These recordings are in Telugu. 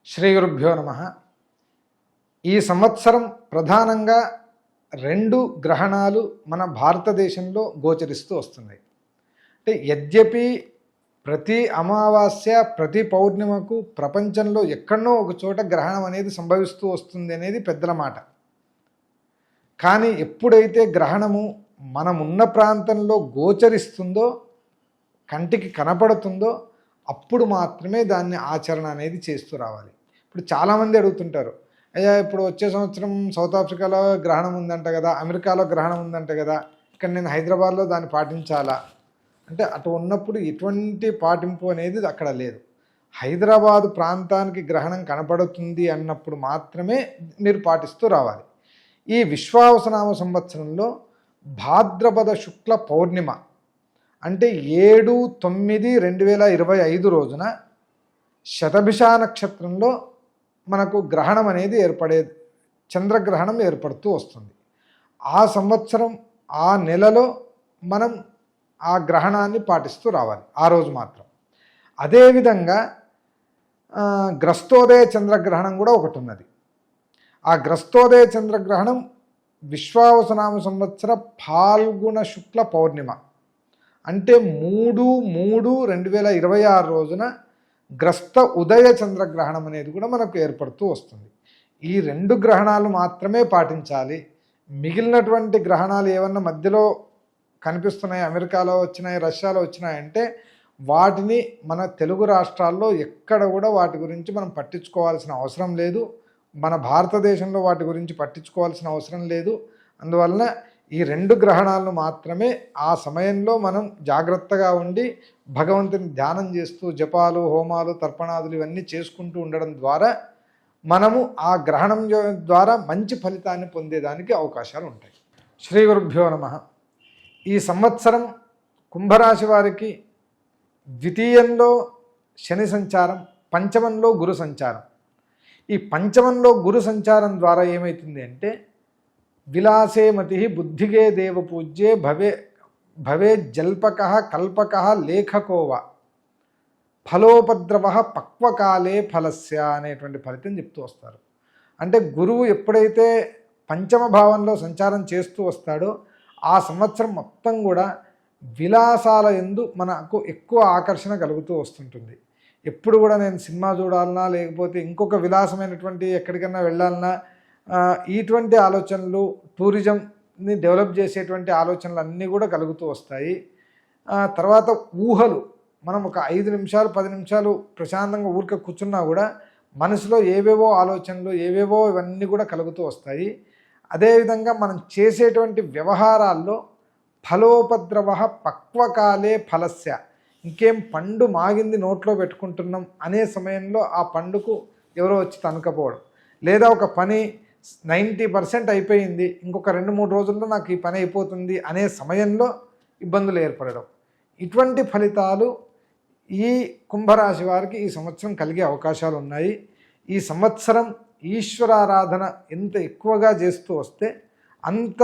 శ్రీ గురుభ్యో నమః. ఈ సంవత్సరం ప్రధానంగా 2 గ్రహణాలు మన భారతదేశంలో గోచరిస్తూ వస్తున్నాయి. అంటే యద్యపి ప్రతి అమావాస్య ప్రతి పౌర్ణిమకు ప్రపంచంలో ఎక్కడనో ఒక చోట గ్రహణం అనేది సంభవిస్తూ వస్తుంది అనేది పెద్దల మాట. కానీ ఎప్పుడైతే గ్రహణము మనమున్న ప్రాంతంలో గోచరిస్తుందో, కంటికి కనపడుతుందో, అప్పుడు మాత్రమే దాన్ని ఆచరణ అనేది చేస్తూ రావాలి. ఇప్పుడు చాలామంది అడుగుతుంటారు, అయ్యా ఇప్పుడు వచ్చే సంవత్సరం సౌత్ ఆఫ్రికాలో గ్రహణం ఉందంట కదా, అమెరికాలో గ్రహణం ఉందంట కదా, ఇక్కడ నేను హైదరాబాద్లో దాన్ని పాటించాలా అంటే, అటు ఉన్నప్పుడు ఎటువంటి పాటింపు అనేది అక్కడ లేదు. హైదరాబాదు ప్రాంతానికి గ్రహణం కనపడుతుంది అన్నప్పుడు మాత్రమే మీరు పాటిస్తూ రావాలి. ఈ విశ్వావసనామ సంవత్సరంలో భాద్రపద శుక్ల పౌర్ణిమ అంటే 7/9/2025 రోజున శతభిష నక్షత్రంలో మనకు గ్రహణం అనేది చంద్రగ్రహణం ఏర్పడుతూ వస్తుంది. ఆ సంవత్సరం ఆ నెలలో మనం ఆ గ్రహణాన్ని పాటిస్తూ రావాలి ఆ రోజు మాత్రం. అదేవిధంగా గ్రస్తోదయ చంద్రగ్రహణం కూడా ఒకటి ఉన్నది. ఆ గ్రస్తోదయ చంద్రగ్రహణం విశ్వావసనామ సంవత్సర ఫాల్గుణ శుక్ల పౌర్ణిమ అంటే 3/3/2026 రోజున గ్రస్త ఉదయ చంద్రగ్రహణం అనేది కూడా మనకు ఏర్పడుతూ వస్తుంది. ఈ 2 గ్రహణాలు మాత్రమే పాటించాలి. మిగిలినటువంటి గ్రహణాలు ఏమన్నా మధ్యలో కనిపిస్తున్నాయి, అమెరికాలో వచ్చినాయి, రష్యాలో వచ్చినాయంటే వాటిని మన తెలుగు రాష్ట్రాల్లో ఎక్కడ కూడా వాటి గురించి మనం పట్టించుకోవాల్సిన అవసరం లేదు. మన భారతదేశంలో వాటి గురించి పట్టించుకోవాల్సిన అవసరం లేదు. అందువలన ఈ 2 గ్రహణాలను మాత్రమే ఆ సమయంలో మనం జాగ్రత్తగా ఉండి భగవంతుని ధ్యానం చేస్తూ జపాలు, హోమాలు, తర్పణాదులు ఇవన్నీ చేసుకుంటూ ఉండడం ద్వారా మనము ఆ గ్రహణం ద్వారా మంచి ఫలితాన్ని పొందేదానికి అవకాశాలు ఉంటాయి. శ్రీ గురుభ్యో నమః. ఈ సంవత్సరం కుంభరాశి వారికి ద్వితీయంలో శని సంచారం, పంచమంలో గురు సంచారం. ఈ పంచమంలో గురు సంచారం ద్వారా ఏమవుతుంది అంటే, విలాసే మతి బుద్ధిగే దేవ పూజ్యే భవే జల్పక కల్పక లేఖకోవ ఫలోపద్రవ పక్వకాలే ఫలస్య అనేటువంటి ఫలితం చెప్తూ వస్తారు. అంటే గురువు ఎప్పుడైతే పంచమ భావంలో సంచారం చేస్తూ వస్తాడో ఆ సంవత్సరం మొత్తం కూడా విలాసాల యందు మనకు ఎక్కువ ఆకర్షణ కలుగుతూ వస్తుంటుంది. ఎప్పుడు కూడా నేను సినిమా చూడాలన్నా, లేకపోతే ఇంకొక విలాసమైనటువంటి ఎక్కడికన్నా వెళ్ళాలన్నా ఇటువంటి ఆలోచనలు, టూరిజంని డెవలప్ చేసేటువంటి ఆలోచనలు అన్నీ కూడా కలుగుతూ వస్తాయి. తర్వాత ఊహలు, మనం ఒక 5 నిమిషాలు 10 నిమిషాలు ప్రశాంతంగా ఊరికే కూర్చున్నా కూడా మనసులో ఏవేవో ఆలోచనలు, ఏవేవో ఇవన్నీ కూడా కలుగుతూ వస్తాయి. అదేవిధంగా మనం చేసేటువంటి వ్యవహారాల్లో ఫలోపద్రవ పక్వకాలే ఫలస్య, ఇంకేం పండు మాగింది నోట్లో పెట్టుకుంటున్నాం అనే సమయంలో ఆ పండుకు ఎవరో వచ్చి తనకపోవడం, లేదా ఒక పని 90% అయిపోయింది, ఇంకొక 2-3 రోజుల్లో నాకు ఈ పని అయిపోతుంది అనే సమయంలో ఇబ్బందులు ఏర్పడడం, ఇటువంటి ఫలితాలు ఈ కుంభరాశి వారికి ఈ సంవత్సరం కలిగే అవకాశాలు ఉన్నాయి. ఈ సంవత్సరం ఈశ్వరారాధన ఎంత ఎక్కువగా చేస్తూ వస్తే అంత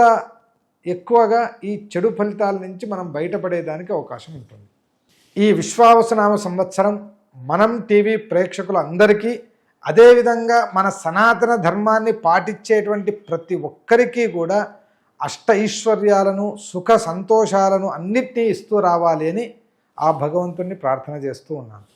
ఎక్కువగా ఈ చెడు ఫలితాల నుంచి మనం బయటపడేదానికి అవకాశం ఉంటుంది. ఈ విశ్వావసనామ సంవత్సరం మనం టీవీ ప్రేక్షకులందరికీ, అదేవిధంగా మన సనాతన ధర్మాన్ని పాటించేటువంటి ప్రతి ఒక్కరికి కూడా అష్ట ఐశ్వర్యాలను, సుఖ సంతోషాలను అన్నిటినీ ఇస్తూ రావాలి అని ఆ భగవంతుణ్ణి ప్రార్థన చేస్తూ ఉన్నాను.